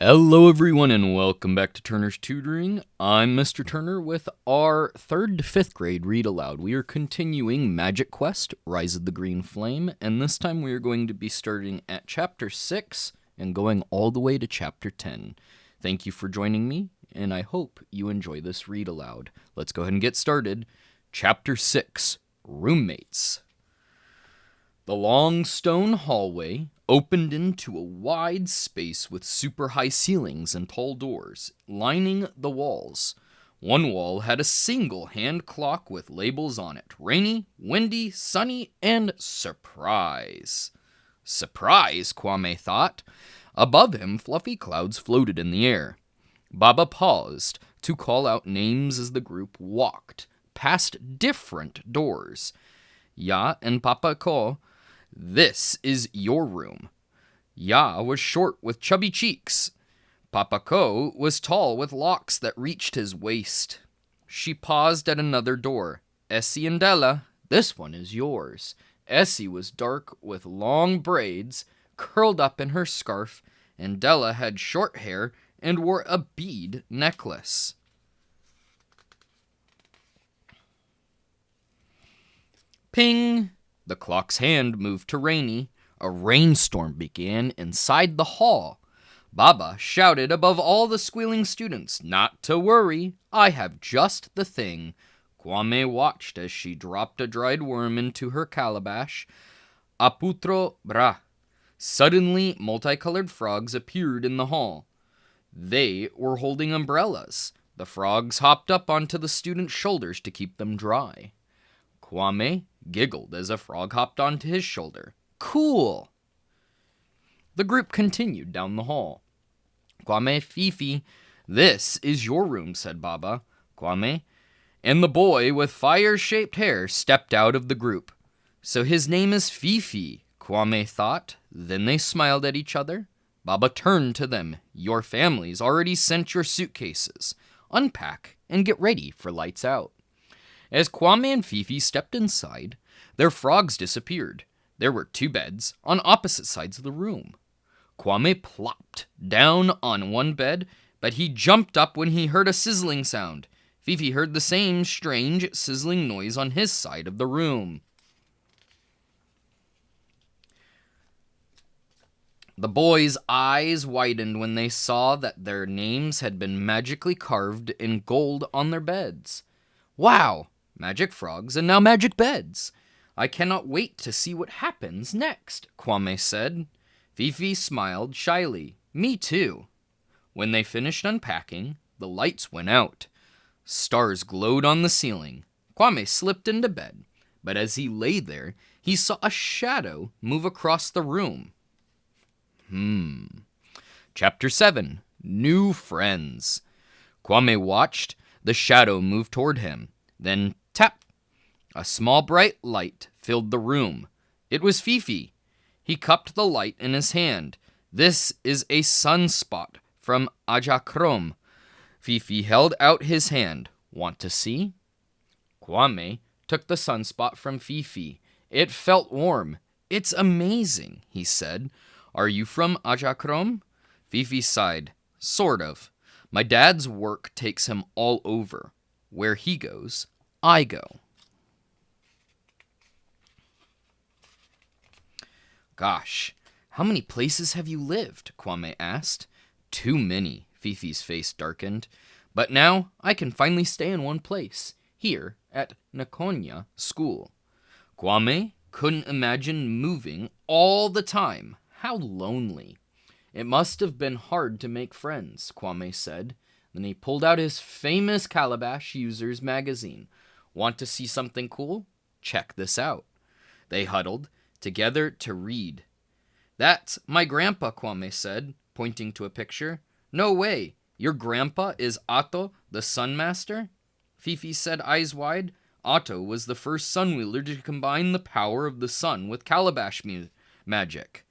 Hello everyone and welcome back to Turner's Tutoring. I'm Mr. Turner with our 3rd to 5th grade Read Aloud. We are continuing Magic Quest, Rise of the Green Flame, and this time we are going to be starting at Chapter 6 and going all the way to Chapter 10. Thank you for joining me, and I hope you enjoy this Read Aloud. Let's go ahead and get started. Chapter 6, Roommates. The long stone hallway opened into a wide space with super high ceilings and tall doors lining the walls. One wall had a single hand clock with labels on it: rainy, windy, sunny, and surprise. Surprise, Kwame thought. Above him, fluffy clouds floated in the air. Baba paused to call out names as the group walked past different doors. Ya and Papa Ko, this is your room. Ya was short with chubby cheeks. Papa Ko was tall with locks that reached his waist. She paused at another door. Essie and Della, this one is yours. Essie was dark with long braids curled up in her scarf, and Della had short hair and wore a bead necklace. Ping! The clock's hand moved to Rainy. A rainstorm began inside the hall. Baba shouted above all the squealing students, "Not to worry, I have just the thing." Kwame watched as she dropped a dried worm into her calabash. Aputro bra. Suddenly, multicolored frogs appeared in the hall. They were holding umbrellas. The frogs hopped up onto the students' shoulders to keep them dry. Kwame giggled as a frog hopped onto his shoulder. Cool! The group continued down the hall. Kwame, Fifi, this is your room, said Baba. Kwame and the boy with fire-shaped hair stepped out of the group. So his name is Fifi, Kwame thought. Then they smiled at each other. Baba turned to them. Your family's already sent your suitcases. Unpack and get ready for lights out. As Kwame and Fifi stepped inside, their frogs disappeared. There were 2 beds on opposite sides of the room. Kwame plopped down on one bed, but he jumped up when he heard a sizzling sound. Fifi heard the same strange sizzling noise on his side of the room. The boys' eyes widened when they saw that their names had been magically carved in gold on their beds. Wow! Magic frogs and now magic beds. I cannot wait to see what happens next, Kwame said. Fifi smiled shyly. Me too. When they finished unpacking, the lights went out. Stars glowed on the ceiling. Kwame slipped into bed, but as he lay there, he saw a shadow move across the room. Chapter 7, New Friends. Kwame watched the shadow move toward him. Then tap! A small bright light filled the room. It was Fifi. He cupped the light in his hand. This is a sunspot from Ajakrom. Fifi held out his hand. Want to see? Kwame took the sunspot from Fifi. It felt warm. It's amazing, he said. Are you from Ajakrom? Fifi sighed. Sort of. My dad's work takes him all over. Where he goes, I go. Gosh, how many places have you lived? Kwame asked. Too many, Fifi's face darkened. But now I can finally stay in one place, here at Nakonya School. Kwame couldn't imagine moving all the time. How lonely. It must have been hard to make friends, Kwame said. Then he pulled out his famous Calabash Users magazine. Want to see something cool? Check this out. They huddled together to read. That's my grandpa, Kwame said, pointing to a picture. No way. Your grandpa is Atto, the Sun Master? Fifi said, eyes wide. Atto was the first Sunwielder to combine the power of the sun with Calabash magic.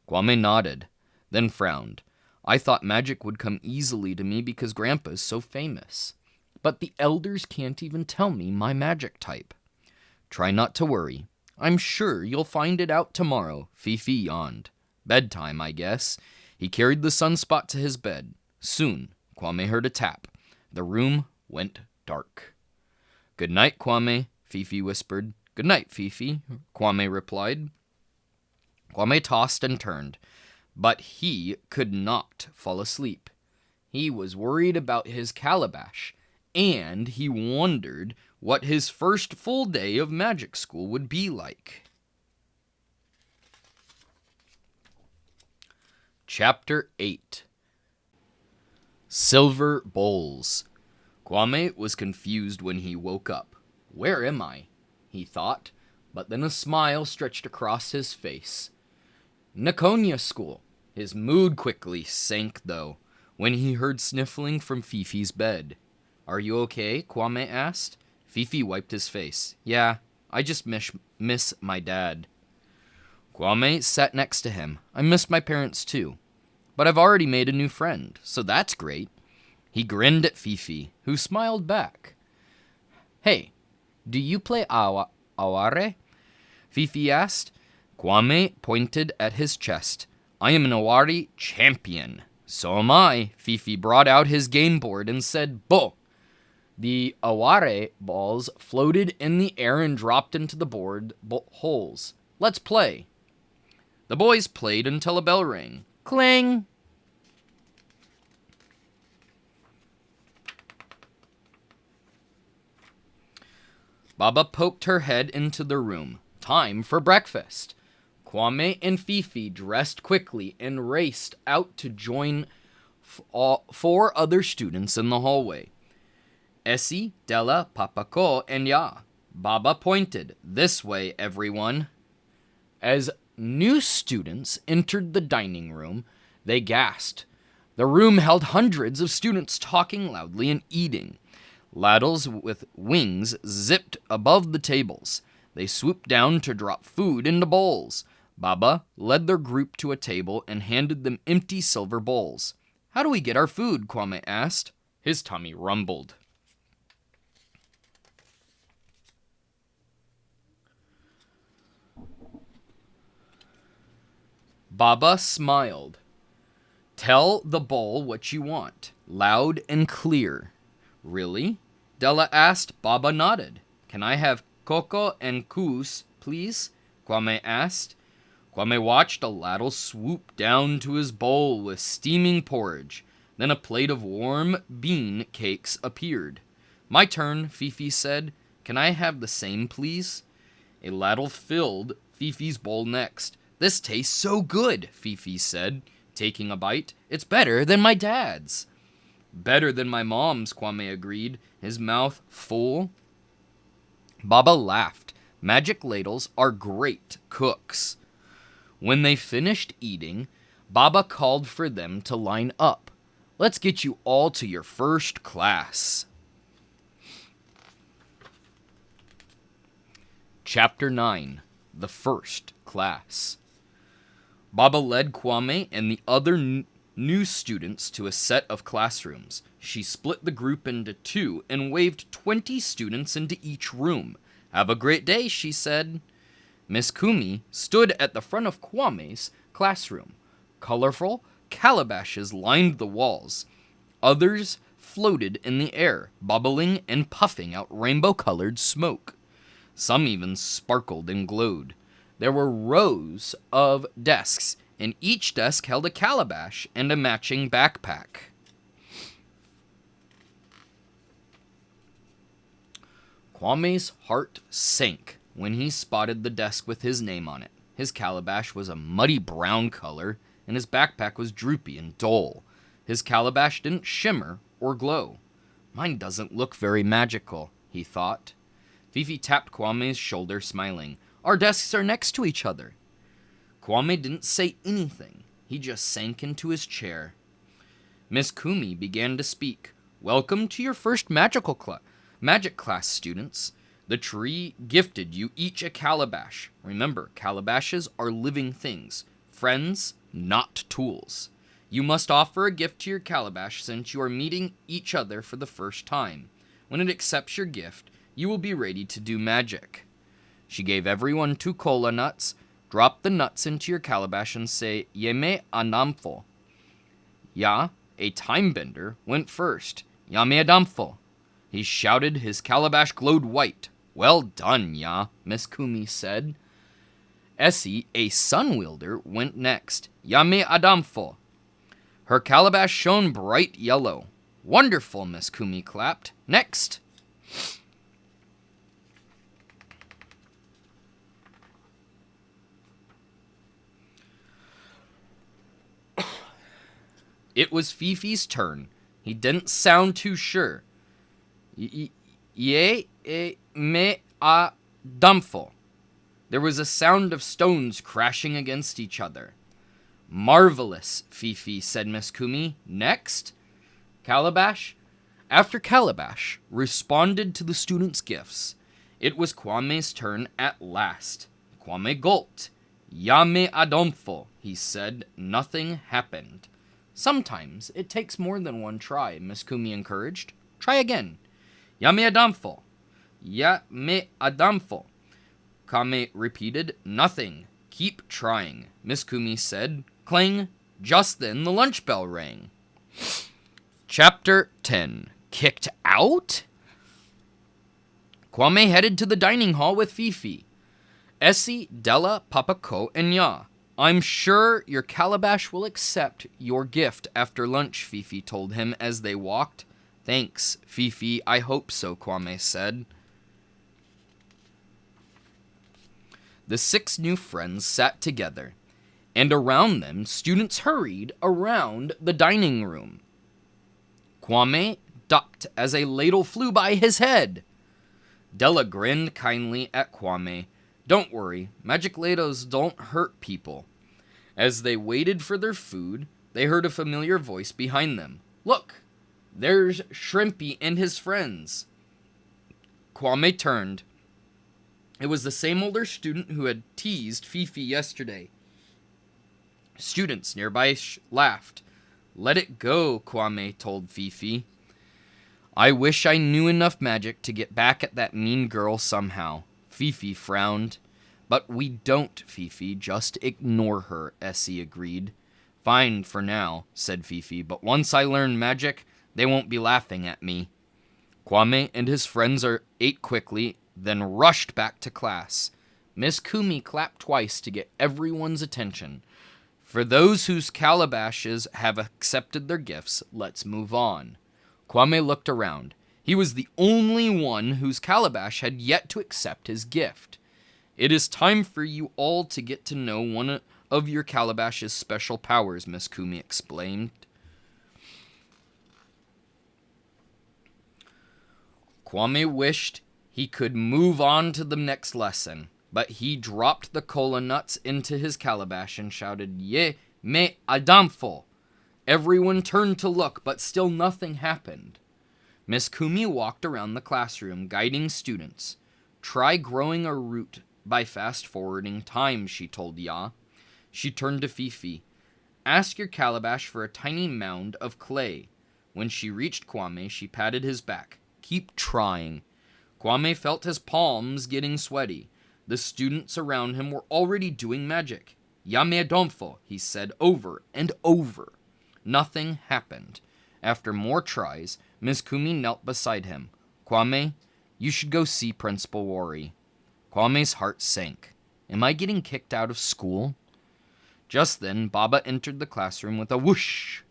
Kwame nodded, then frowned. I thought magic would come easily to me because Grandpa's so famous. But the elders can't even tell me my magic type. Try not to worry. I'm sure you'll find it out tomorrow, Fifi yawned. Bedtime, I guess. He carried the sunspot to his bed. Soon, Kwame heard a tap. The room went dark. "Good night, Kwame," Fifi whispered. "Good night, Fifi," Kwame replied. Kwame tossed and turned, but he could not fall asleep. He was worried about his calabash, and he wondered what his first full day of magic school would be like. Chapter 8. Silver Bowls. Kwame was confused when he woke up. "Where am I?" he thought, but then a smile stretched across his face. Nakonia School. His mood quickly sank, though, when he heard sniffling from Fifi's bed. "Are you okay?" Kwame asked. Fifi wiped his face. "Yeah, I just miss my dad." Kwame sat next to him. "I miss my parents too. But I've already made a new friend, so that's great." He grinned at Fifi, who smiled back. "Hey, do you play aware?" Fifi asked. Kwame pointed at his chest. "I am an aware champion." "So am I." Fifi brought out his game board and said, "Bo!" The aware balls floated in the air and dropped into the board holes. "Let's play." The boys played until a bell rang. Clang! Baba poked her head into the room. Time for breakfast. Kwame and Fifi dressed quickly and raced out to join four other students in the hallway. Essie, Della, Papako, and Ya. Baba pointed. "This way, everyone." As new students entered the dining room, they gasped. The room held hundreds of students talking loudly and eating. Ladles with wings zipped above the tables. They swooped down to drop food into bowls. Baba led their group to a table and handed them empty silver bowls. "How do we get our food?" Kwame asked. His tummy rumbled. Baba smiled. "Tell the bowl what you want, loud and clear." "Really?" Della asked. Baba nodded. "Can I have coco and couscous, please?" Kwame asked. Kwame watched a ladle swoop down to his bowl with steaming porridge. Then a plate of warm bean cakes appeared. "My turn," Fifi said. "Can I have the same, please?" A ladle filled Fifi's bowl next. "This tastes so good," Fifi said, taking a bite. "It's better than my dad's." "Better than my mom's," Kwame agreed, his mouth full. Baba laughed. Magic ladles are great cooks. When they finished eating, Baba called for them to line up. "Let's get you all to your first class." Chapter 9. The First Class. Baba led Kwame and the other new students to a set of classrooms. She split the group into two and waved 20 students into each room. "Have a great day," she said. Miss Kumi stood at the front of Kwame's classroom. Colorful calabashes lined the walls. Others floated in the air, bubbling and puffing out rainbow-colored smoke. Some even sparkled and glowed. There were rows of desks, and each desk held a calabash and a matching backpack. Kwame's heart sank when he spotted the desk with his name on it. His calabash was a muddy brown color, and his backpack was droopy and dull. His calabash didn't shimmer or glow. "Mine doesn't look very magical," he thought. Fifi tapped Kwame's shoulder, smiling. "Our desks are next to each other." Kwame didn't say anything. He just sank into his chair. Miss Kumi began to speak. "Welcome to your first magic class, students. The tree gifted you each a calabash. Remember, calabashes are living things. Friends, not tools. You must offer a gift to your calabash since you are meeting each other for the first time. When it accepts your gift, you will be ready to do magic." She gave everyone 2 cola nuts. "Drop the nuts into your calabash and say, 'Yeme anamfo.' Ya, a time-bender, went first. Ya me adamfo. He shouted, his calabash glowed white. Well done, Ya, Miss Kumi said. Essie, a sun-wielder, went next. Ya me adamfo. Her calabash shone bright yellow. Wonderful, Miss Kumi clapped. Next. It was Fifi's turn. He didn't sound too sure. Ye me a dumfo. There was a sound of stones crashing against each other. Marvelous, Fifi, said Miss Kumi. Next. Calabash? After Calabash responded to the students' gifts, it was Kwame's turn at last. Kwame gulped. Yame adomfo, he said. Nothing happened. Sometimes it takes more than one try, Miss Kumi encouraged. Try again. Yame adamfo. Yame adamfo. Kwame repeated. Nothing. Keep trying, Miss Kumi said. Clang. Just then the lunch bell rang. Chapter 10. Kicked out? Kwame headed to the dining hall with Fifi. Essie, Della, Papako, and Ya. I'm sure your calabash will accept your gift after lunch, Fifi told him as they walked. Thanks, Fifi. I hope so, Kwame said. The 6 new friends sat together, and around them, students hurried around the dining room. Kwame ducked as a ladle flew by his head. Della grinned kindly at Kwame. Don't worry, magic ladles don't hurt people. As they waited for their food, they heard a familiar voice behind them. Look, there's Shrimpy and his friends. Kwame turned. It was the same older student who had teased Fifi yesterday. Students nearby laughed. Let it go, Kwame told Fifi. I wish I knew enough magic to get back at that mean girl somehow. Fifi frowned. But we don't, Fifi. Just ignore her, Essie agreed. Fine for now, said Fifi, but once I learn magic, they won't be laughing at me. Kwame and his friends ate quickly, then rushed back to class. Miss Kumi clapped twice to get everyone's attention. For those whose calabashes have accepted their gifts, let's move on. Kwame looked around. He was the only one whose calabash had yet to accept his gift. It is time for you all to get to know one of your calabash's special powers, Miss Kumi explained. Kwame wished he could move on to the next lesson, but he dropped the cola nuts into his calabash and shouted, Ye me adamfo. Everyone turned to look, but still nothing happened. Miss Kumi walked around the classroom, guiding students. Try growing a root by fast-forwarding time, she told Ya. She turned to Fifi. Ask your calabash for a tiny mound of clay. When she reached Kwame, she patted his back. Keep trying. Kwame felt his palms getting sweaty. The students around him were already doing magic. Yame adonfo, he said over and over. Nothing happened. After more tries, Miss Kumi knelt beside him. Kwame, you should go see Principal Wari. Kwame's heart sank. Am I getting kicked out of school? Just then, Baba entered the classroom with a whoosh.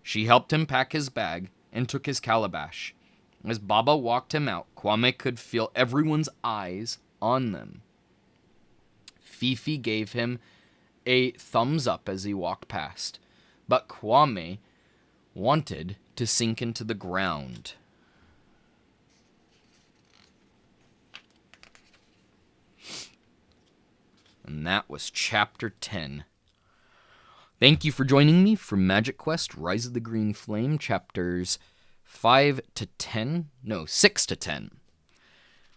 She helped him pack his bag and took his calabash. As Baba walked him out, Kwame could feel everyone's eyes on them. Fifi gave him a thumbs up as he walked past, but Kwame wanted to sink into the ground. And that was Chapter 10. Thank you for joining me for Magic Quest Rise of the Green Flame, Chapters 6 to 10.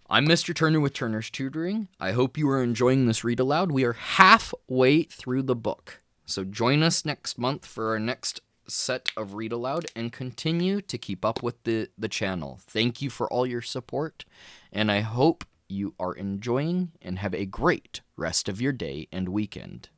I'm Mr. Turner with Turner's Tutoring. I hope you are enjoying this read aloud. We are halfway through the book. So join us next month for our next set of read aloud and continue to keep up with the channel. Thank you for all your support, and I hope you are enjoying and have a great rest of your day and weekend.